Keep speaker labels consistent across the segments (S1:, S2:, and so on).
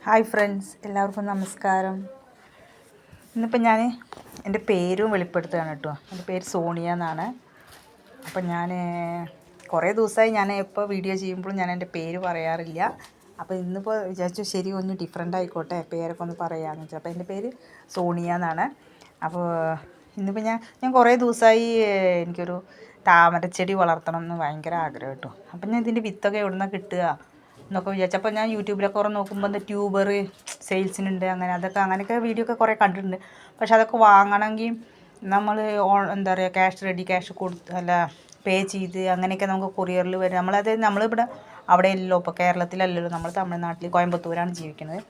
S1: Hi friends, എല്ലാവർക്കും നമസ്കാരം. ഇന്നിപ്പോൾ ഞാൻ എൻ്റെ പേരും വെളിപ്പെടുത്തുകയാണ് കേട്ടോ. എൻ്റെ പേര് സോണിയ എന്നാണ്. അപ്പം ഞാൻ കുറേ ദിവസമായി ഞാൻ എപ്പോൾ വീഡിയോ ചെയ്യുമ്പോഴും ഞാൻ എൻ്റെ പേര് പറയാറില്ല. അപ്പോൾ ഇന്നിപ്പോൾ വിചാരിച്ചു ശരി ഒന്ന് ഡിഫറെൻ്റ് ആയിക്കോട്ടെ, പേരൊക്കെ ഒന്ന് പറയാമെന്ന് വെച്ചാൽ. അപ്പോൾ എൻ്റെ പേര് സോണിയ എന്നാണ്. അപ്പോൾ ഇന്നിപ്പോൾ ഞാൻ കുറേ ദിവസമായി എനിക്കൊരു താമരച്ചെടി വളർത്തണം എന്ന് ഭയങ്കര ആഗ്രഹം കേട്ടോ. അപ്പം ഞാൻ ഇതിൻ്റെ വിത്തൊക്കെ എവിടെ നിന്നാണ് കിട്ടുക എന്നൊക്കെ വിചാരിച്ചപ്പോൾ ഞാൻ യൂട്യൂബിലൊക്കെ കുറേ നോക്കുമ്പോൾ എന്താ ട്യൂബർ സെയിൽസിനുണ്ട്, അങ്ങനെയൊക്കെ വീഡിയോ ഒക്കെ കുറേ കണ്ടിട്ടുണ്ട്. പക്ഷെ അതൊക്കെ വാങ്ങണമെങ്കിൽ നമ്മൾ എന്താ പറയുക ക്യാഷ് കൊടുത്ത് പേ ചെയ്ത് അങ്ങനെയൊക്കെ നമുക്ക് കൊറിയറിൽ വരും. നമ്മളിവിടെ അവിടെയല്ലോ, ഇപ്പോൾ കേരളത്തിലല്ലല്ലോ, നമ്മൾ തമിഴ്നാട്ടിൽ കോയമ്പത്തൂരാണ് ജീവിക്കുന്നത്.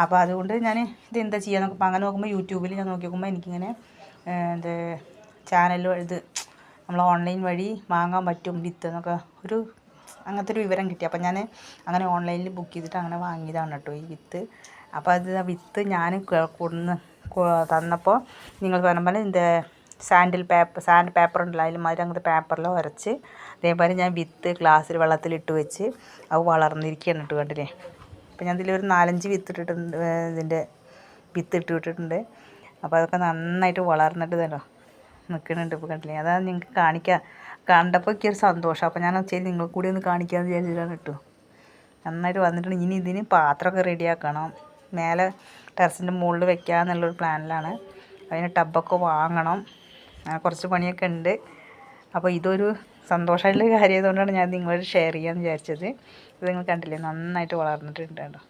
S1: അപ്പോൾ അതുകൊണ്ട് ഞാൻ ഇതെന്താ ചെയ്യുക നോക്കുമ്പോൾ അങ്ങനെ നോക്കുമ്പോൾ യൂട്യൂബിൽ ഞാൻ നോക്കി നോക്കുമ്പോൾ എനിക്കിങ്ങനെ ചാനൽ ഇത് നമ്മൾ ഓൺലൈൻ വഴി വാങ്ങാൻ പറ്റും വിത്ത് എന്നൊക്കെ അങ്ങനത്തെ ഒരു വിവരം കിട്ടി. അപ്പം ഞാൻ അങ്ങനെ ഓൺലൈനിൽ ബുക്ക് ചെയ്തിട്ട് അങ്ങനെ വാങ്ങിയതാണ് കേട്ടോ ഈ വിത്ത്. അപ്പോൾ ആ വിത്ത് ഞാൻ കൊണ്ടുവന്ന് തന്നപ്പോൾ നിങ്ങൾ പറഞ്ഞ പോലെ സാൻഡ് പേപ്പർ ഉണ്ടല്ലോ, അതിൽ മാതിരി അങ്ങനത്തെ പേപ്പറിൽ ഉരച്ച് അതേപോലെ ഞാൻ വിത്ത് ഗ്ലാസ്സിൽ വെള്ളത്തിലിട്ട് വെച്ച് അത് വളർന്നിരിക്കുകയാണ് കേട്ടോ. കണ്ടില്ലേ? അപ്പോൾ ഞാൻ ഇതിലൊരു 4-5 വിത്ത് ഇട്ടിട്ടുണ്ട്, ഇതിൻ്റെ വിത്ത് ഇട്ടിട്ടുണ്ട്. അപ്പോൾ അതൊക്കെ നന്നായിട്ട് വളർന്നിട്ട് തരോ നിൽക്കുന്നുണ്ട്. ഇപ്പോൾ കണ്ടില്ലേ? അതാണ് നിങ്ങൾക്ക് കണ്ടപ്പോൾ എനിക്കൊരു സന്തോഷം. അപ്പോൾ ഞാൻ ശരി നിങ്ങൾ കൂടി ഒന്ന് കാണിക്കാമെന്ന് വിചാരിച്ചിട്ടാണ് കേട്ടോ. നന്നായിട്ട് വന്നിട്ടുണ്ട്. ഇനി ഇതിന് പാത്രമൊക്കെ റെഡിയാക്കണം, മേലെ ടെറസിൻ്റെ മുകളിൽ വെക്കാമെന്നുള്ളൊരു പ്ലാനിലാണ്. അതിന് ടബൊക്കെ വാങ്ങണം, അങ്ങനെ കുറച്ച് പണിയൊക്കെ ഉണ്ട്. അപ്പോൾ ഇതൊരു സന്തോഷമായിട്ടുള്ള കാര്യമായതുകൊണ്ടാണ് ഞാൻ നിങ്ങളോട് ഷെയർ ചെയ്യാമെന്ന് വിചാരിച്ചത്. ഇത് നിങ്ങൾ കണ്ടില്ലേ, നന്നായിട്ട് വളർന്നിട്ടുണ്ട് കേട്ടോ.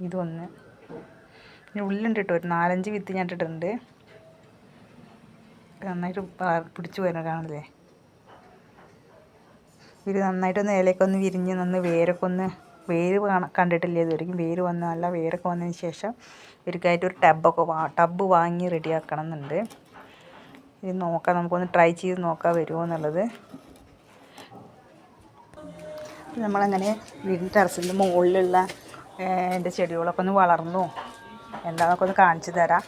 S1: ഇതൊന്ന് ഉള്ളുണ്ട് കേട്ടോ, ഒരു 4-5 വിത്ത് ഞാൻ ഇട്ടിട്ടുണ്ട്. നന്നായിട്ട് പിടിച്ചു വരുന്ന കാണില്ലേ? ഇത് നന്നായിട്ടൊന്ന് ഇലയൊക്കെ വിരിഞ്ഞ് വേര് കണ്ടിട്ടില്ല ഇതുവരെയും. വേര് വന്ന് നല്ല വേരൊക്കെ വന്നതിന് ശേഷം ഇവർക്കായിട്ടൊരു ടബ് വാങ്ങി റെഡിയാക്കണം എന്നുണ്ട്. ഇത് നോക്കാം, നമുക്കൊന്ന് ട്രൈ ചെയ്ത് നോക്കാം വരുമോ എന്നുള്ളത്. നമ്മളങ്ങനെ വീടിൻ്റെ ടെറസിൻ്റെ മുകളിലുള്ള എൻ്റെ ചെടികളൊക്കെ ഒന്ന് വളർന്നു എന്താണെന്നൊക്കെ ഒന്ന് കാണിച്ചു തരാം.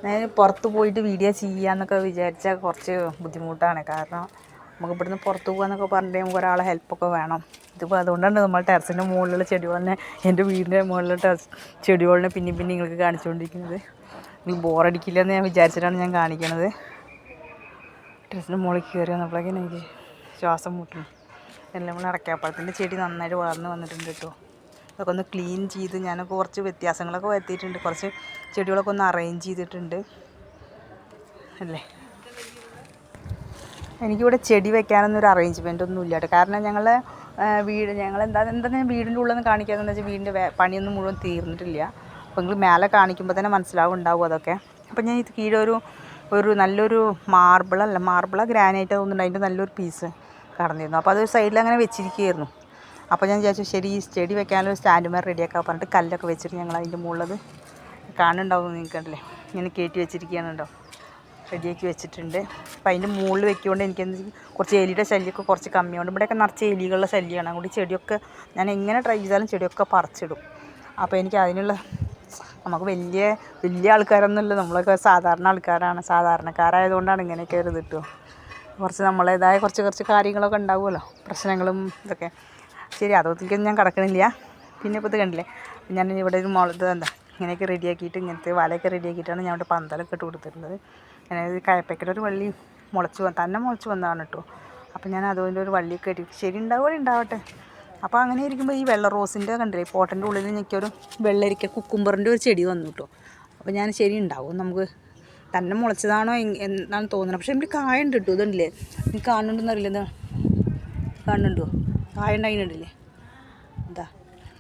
S1: ഞാൻ പുറത്ത് പോയിട്ട് വീഡിയോ ചെയ്യാമെന്നൊക്കെ വിചാരിച്ചാൽ കുറച്ച് ബുദ്ധിമുട്ടാണ്. കാരണം നമുക്ക് ഇവിടുന്ന് പുറത്ത് പോകാമെന്നൊക്കെ പറഞ്ഞിട്ട് നമുക്ക് ഒരാളെ ഹെൽപ്പൊക്കെ വേണം. ഇതിപ്പോൾ അതുകൊണ്ടാണ് നമ്മൾ ടെറസിൻ്റെ മുകളിലുള്ള ചെടികളെ, എൻ്റെ വീടിൻ്റെ മുകളിലുള്ള ചെടികളെ പിന്നെ നിങ്ങൾക്ക് കാണിച്ചുകൊണ്ടിരിക്കുന്നത്. നിങ്ങൾക്ക് ബോറടിക്കില്ലെന്ന് ഞാൻ വിചാരിച്ചിട്ടാണ് ഞാൻ കാണിക്കുന്നത്. ടെറസിൻ്റെ മുകളിൽ കയറി വന്നപ്പോഴേക്കും എനിക്ക് ശ്വാസം മുട്ടുന്നു. എല്ലാം കൂടെ അടയ്ക്കാപ്പഴത്തിൻ്റെ ചെടി നന്നായിട്ട് വളർന്ന് വന്നിട്ടുണ്ട് കേട്ടോ. അതൊക്കെ ഒന്ന് ക്ലീൻ ചെയ്ത് ഞാനൊക്കെ കുറച്ച് വ്യത്യാസങ്ങളൊക്കെ വരുത്തിയിട്ടുണ്ട്. കുറച്ച് ചെടികളൊക്കെ ഒന്ന് അറേഞ്ച് ചെയ്തിട്ടുണ്ട് അല്ലേ. എനിക്കിവിടെ ചെടി വെക്കാനൊന്നും ഒരു അറേഞ്ച്മെൻ്റ് ഒന്നും ഇല്ല കേട്ടോ. കാരണം ഞങ്ങളെന്താ വീടിൻ്റെ ഉള്ളിൽ നിന്ന് കാണിക്കാമെന്ന് വെച്ചാൽ വീടിൻ്റെ പണിയൊന്നും മുഴുവൻ തീർന്നിട്ടില്ല. അപ്പോൾ നിങ്ങൾ മേലെ കാണിക്കുമ്പോൾ തന്നെ ഉണ്ടാവും അതൊക്കെ. അപ്പോൾ ഞാൻ ഇത് കീഴെ ഒരു നല്ലൊരു മാർബിള ഗ്രാനൈറ്റ് തോന്നുന്നുണ്ട്, അതിൻ്റെ നല്ലൊരു പീസ് കടന്നിരുന്നു. അപ്പോൾ അത് സൈഡിൽ അങ്ങനെ വെച്ചിരിക്കുകയായിരുന്നു. അപ്പോൾ ഞാൻ വിചാരിച്ചു ശരി ഈ ചെടി വെക്കാനൊരു സ്റ്റാൻഡുമാർ റെഡിയാക്കാൻ പറഞ്ഞിട്ട് കല്ലൊക്കെ വെച്ചിട്ട് ഞങ്ങൾ അതിൻ്റെ മുകളിലത് കാണുന്നുണ്ടാവും, നിങ്ങൾക്ക് കണ്ടില്ലേ, ഇങ്ങനെ കയറ്റി വെച്ചിരിക്കുകയാണ് കേട്ടോ, റെഡിയാക്കി വെച്ചിട്ടുണ്ട്. അപ്പോൾ അതിൻ്റെ മുകളിൽ വെക്കുകൊണ്ട് എനിക്ക് കുറച്ച് എലിയുടെ ശല്യമൊക്കെ കുറച്ച് കമ്മിയുണ്ട്. ഇവിടെയൊക്കെ നിറച്ച് എലികളുടെ ശല്യമാണ്. അതുകൊണ്ട് ചെടിയൊക്കെ ഞാൻ എങ്ങനെ ട്രൈ ചെയ്താലും ചെടിയൊക്കെ പറിച്ചിടും. അപ്പോൾ എനിക്ക് അതിനുള്ള നമുക്ക് വലിയ ആൾക്കാരൊന്നുമില്ല, നമ്മളൊക്കെ സാധാരണക്കാരായതുകൊണ്ടാണ് ഇങ്ങനെയൊക്കെ ഒരു ഇതിട്ടോ. കുറച്ച് നമ്മളേതായ കുറച്ച് കാര്യങ്ങളൊക്കെ ഉണ്ടാവുമല്ലോ, പ്രശ്നങ്ങളും ഇതൊക്കെ. ശരി, അതൊന്നും ഞാൻ കിടക്കണില്ല. പിന്നെ ഇപ്പോൾ ഇത് കണ്ടില്ലേ, ഞാൻ ഇവിടെ ഒരു ഇങ്ങനെയൊക്കെ റെഡിയാക്കിയിട്ട് ഇങ്ങനത്തെ വലയൊക്കെ റെഡിയാക്കിയിട്ടാണ് ഞാൻ ഇവിടെ പന്തലൊക്കെ ഇട്ട് കൊടുത്തിട്ടുള്ളത്. അതായത് കയപ്പയ്ക്കയുടെ ഒരു വള്ളി മുളച്ച് വന്നതാണ് കേട്ടോ. അപ്പോൾ ഞാൻ അതുകൊണ്ട് ഒരു വള്ളിയൊക്കെ ഇട്ട് ശരി ഉണ്ടാവട്ടെ. അപ്പോൾ അങ്ങനെ ഇരിക്കുമ്പോൾ ഈ വെള്ള റോസിൻ്റെ കണ്ടില്ലേ, പോട്ടിൻ്റെ ഉള്ളിൽ എനിക്കൊരു വെള്ളരിക്ക കുക്കുംബറിൻ്റെ ഒരു ചെടി വന്നു കേട്ടോ. അപ്പോൾ ഞാൻ ശരി ഉണ്ടാവും, നമുക്ക് തന്നെ മുളച്ചതാണോ എന്നാണ് തോന്നുന്നത്. പക്ഷേ എനിക്ക് കായ ഉണ്ട് കേട്ടോ. ഇതുണ്ടല്ലേ, എനിക്ക് കാണുന്നുണ്ടെന്ന് അറിയില്ല, കാണുന്നുണ്ടോ? കായ ഉണ്ടായിട്ടുണ്ടല്ലേ,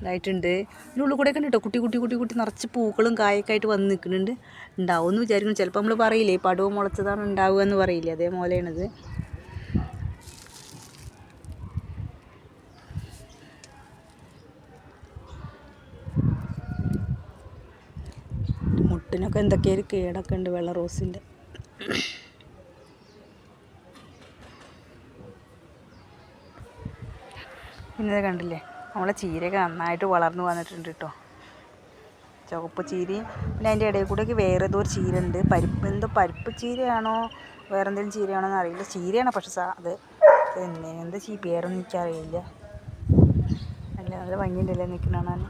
S1: ഇതായിട്ടുണ്ട്. ഇതിൻ്റെ ഉള്ളിൽ കൂടെയൊക്കെ ഉണ്ട് കേട്ടോ, കുട്ടി നിറച്ച് പൂക്കളും കായൊക്കെ ആയിട്ട് വന്ന് നിൽക്കുന്നുണ്ട്. ഉണ്ടാവും എന്ന് വിചാരിക്കുന്നു. ചിലപ്പോൾ നമ്മൾ പറയില്ലേ പടവ് മുളച്ചതാണ് ഉണ്ടാവുക എന്ന് പറയില്ലേ, അതേപോലെയാണിത്. മുട്ടിനൊക്കെ എന്തൊക്കെയൊരു കേടൊക്കെ ഉണ്ട് വെള്ള റോസിൻ്റെ. പിന്നെ കണ്ടില്ലേ, നമ്മളെ ചീരയൊക്കെ നന്നായിട്ട് വളർന്നു വന്നിട്ടുണ്ട് കേട്ടോ. ചുവപ്പ് ചീരയും പിന്നെ അതിൻ്റെ ഇടയിൽ കൂടെയൊക്കെ വേറെ ഏതോ ഒരു ചീര ഉണ്ട്. പരിപ്പ് ചീരയാണോ വേറെ എന്തെങ്കിലും ചീരയാണോ എന്ന് അറിയില്ല. ചീരയാണ് പക്ഷെ അത് പിന്നെ എന്താ പേരൊന്നും എനിക്കറിയില്ല. നല്ല നല്ല ഭംഗിയുണ്ടല്ലേ നിൽക്കുന്ന കാണാൻ.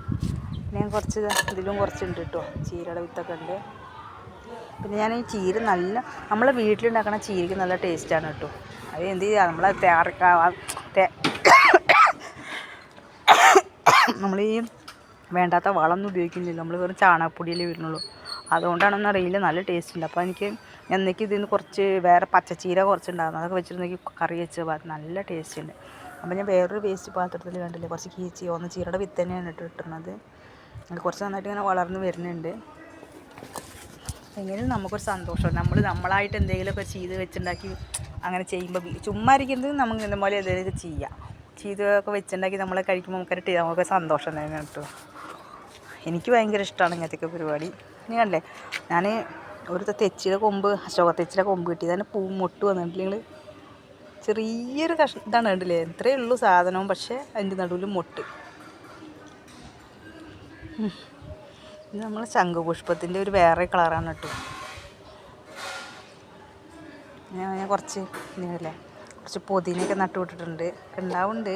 S1: പിന്നെ ഞാൻ കുറച്ച് ഇതിലും കുറച്ചുണ്ട് കേട്ടോ, ചീരയുടെ വിത്തൊക്കെ ഉണ്ട്. പിന്നെ ഞാൻ ഈ ചീര നമ്മളെ വീട്ടിലുണ്ടാക്കണ ചീരയ്ക്ക് നല്ല ടേസ്റ്റാണ് കേട്ടോ. അത് എന്ത് ചെയ്യുക, നമ്മൾ ഈ വേണ്ടാത്ത വളമൊന്നും ഉപയോഗിക്കുന്നില്ല, നമ്മൾ വെറും ചാണകപ്പൊടിയല്ലേ വരുന്നുള്ളൂ. അതുകൊണ്ടാണെന്ന് അറിയില്ല, നല്ല ടേസ്റ്റ് ഉണ്ട്. അപ്പോൾ എനിക്ക് എന്നേക്ക് ഇതിൽ നിന്ന് കുറച്ച് വേറെ പച്ചച്ചീര കുറച്ചുണ്ടായിരുന്നു, അതൊക്കെ വെച്ചിട്ടുണ്ടെങ്കിൽ കറി വെച്ച് നല്ല ടേസ്റ്റ് ഉണ്ട്. അപ്പോൾ ഞാൻ വേറൊരു വേസ്റ്റ് പാത്രത്തിൽ കണ്ടില്ലേ കുറച്ച് ചീരയുടെ വിത്ത് തന്നെയാണ് ഇട്ടിട്ടുള്ളത്. അത് കുറച്ച് നന്നായിട്ട് ഇങ്ങനെ വളർന്ന് വരുന്നുണ്ട്. എങ്കിലും നമുക്കൊരു സന്തോഷം, നമ്മളായിട്ട് എന്തെങ്കിലുമൊക്കെ ചെയ്ത് വെച്ചുണ്ടാക്കി അങ്ങനെ ചെയ്യുമ്പോൾ ചുമ്മാ ഇരിക്കുന്നത് നമുക്ക് ഇതുപോലെ എന്തെങ്കിലുമൊക്കെ ചെയ്തൊക്കെ വെച്ചുണ്ടാക്കി നമ്മളെ കഴിക്കുമ്പോൾ നമുക്ക് സന്തോഷം തന്നെ കേട്ടോ. എനിക്ക് ഭയങ്കര ഇഷ്ടമാണ് ഇങ്ങനത്തെയൊക്കെ പരിപാടി. ഇനി കണ്ടേ, ഞാൻ ഒരു തെച്ചിയുടെ കൊമ്പ്, അശോക തെച്ചിയുടെ കൊമ്പ് കിട്ടി, അതിന് മൊട്ട് വന്നിട്ടില്ലെങ്കിൽ ചെറിയൊരു ഇതാണ് കണ്ടില്ലേ, ഇത്രയേ ഉള്ളൂ സാധനവും, പക്ഷേ അതിൻ്റെ നടുവിൽ മൊട്ട്. ഇത് നമ്മൾ ശംഖുപുഷ്പത്തിൻ്റെ ഒരു വേറെ കളറാണ് കേട്ടോ. ഞാൻ കുറച്ച് പൊതിനയൊക്കെ നട്ടുവിട്ടിട്ടുണ്ട്, ഉണ്ടാവുന്നുണ്ട്.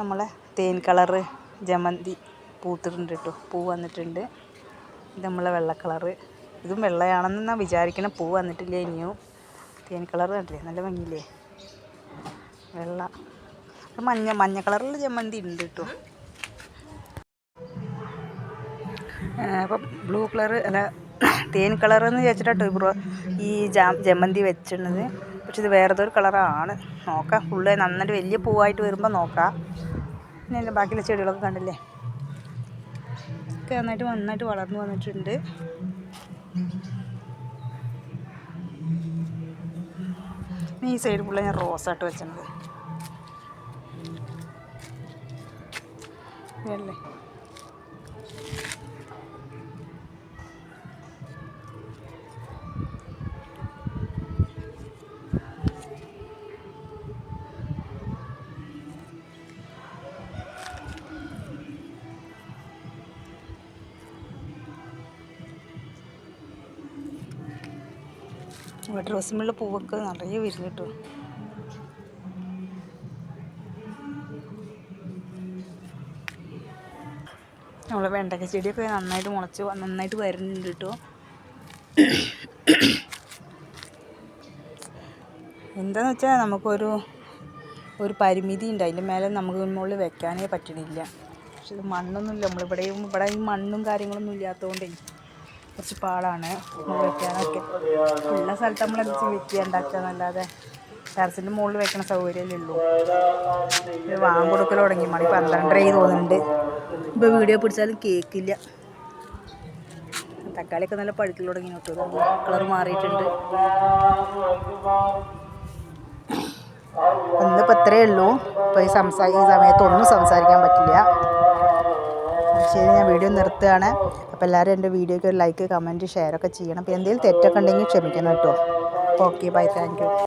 S1: നമ്മളെ തേൻ കളറ് ജമന്തി പൂത്തിട്ടുണ്ട് കേട്ടോ, പൂ വന്നിട്ടുണ്ട്. ഇത് നമ്മളെ വെള്ള കളറ്, ഇതും വെള്ളയാണെന്നാണ് വിചാരിക്കണം, പൂ വന്നിട്ടില്ല ഇനിയും. തേൻ കളറ് കണ്ടില്ലേ, നല്ല ഭംഗിയില്ലേ വെള്ള. മഞ്ഞ കളറിൽ ജമന്തി ഉണ്ട് കേട്ടോ. അപ്പം ബ്ലൂ കളറ് അല്ല, തേൻ കളറെന്ന് വിചാരിച്ചിട്ടോ ഈ ജമന്തി വെച്ചിരുന്നത്. പക്ഷെ ഇത് വേറെതൊരു കളറാണ്. നോക്കാം, ഫുള്ള് നന്നായിട്ട് വലിയ പൂവായിട്ട് വരുമ്പോൾ നോക്കാം. പിന്നെ എൻ്റെ ബാക്കിയുള്ള ചെടികളൊക്കെ കണ്ടില്ലേ, ഒക്കെ നന്നായിട്ട് വളർന്നു വന്നിട്ടുണ്ട്. ഈ സൈഡ് ഫുള്ള് ഞാൻ റോസായിട്ട് വെച്ചിട്ടുണ്ട് അല്ലേ. ഇവിടെ റോസിമുള്ള പൂവൊക്കെ നിറയെ വിരിഞ്ഞു കേട്ടോ. നമ്മളെ വെണ്ടക്ക ചെടിയൊക്കെ നന്നായിട്ട് മുളച്ച് നന്നായിട്ട് വരുന്നുണ്ട് കേട്ടോ. എന്താണെന്ന് വെച്ചാൽ നമുക്കൊരു പരിമിതി ഉണ്ട്, അതിൻ്റെ മേലെ നമുക്ക് മുകളിൽ വെക്കാനേ പറ്റണില്ല. പക്ഷെ ഇത് മണ്ണൊന്നുമില്ല, ഇവിടെ ഈ മണ്ണും കാര്യങ്ങളൊന്നും ഇല്ലാത്തതുകൊണ്ടേ കുറച്ച് പാടാണ് വെക്കാനൊക്കെ. ഉള്ള സ്ഥലത്ത് നമ്മൾ വെക്കുക ഉണ്ടാക്കുക എന്നല്ലാതെ ടെറസിൻ്റെ മുകളിൽ വെക്കണ സൗകര്യമല്ലേ ഉള്ളൂ. ഇത് കൊടുക്കൽ തുടങ്ങി, മണി 12:30 തോന്നുന്നുണ്ട്. ഇപ്പോൾ വീഡിയോ പിടിച്ചാലും കേൾക്കില്ല. തക്കാളിയൊക്കെ നല്ല പഴുക്കൽ തുടങ്ങി കേട്ടോ, കളർ മാറിയിട്ടുണ്ട്. ഇന്നിപ്പോൾ ഇത്രയേ ഉള്ളൂ. ഇപ്പോൾ ഈ സമയത്തൊന്നും സംസാരിക്കാൻ പറ്റില്ല. ശരി, ഞാൻ വീഡിയോ നിർത്തുകയാണ്. അപ്പോൾ എല്ലാവരും എൻ്റെ വീഡിയോയ്ക്ക് ഒരു ലൈക്ക്, കമൻറ്റ്, ഷെയറൊക്കെ ചെയ്യണം. അപ്പോൾ എന്തെങ്കിലും തെറ്റൊക്കെ ഉണ്ടെങ്കിൽ ക്ഷമിക്കണം കേട്ടോ. Okay, bye, thank U.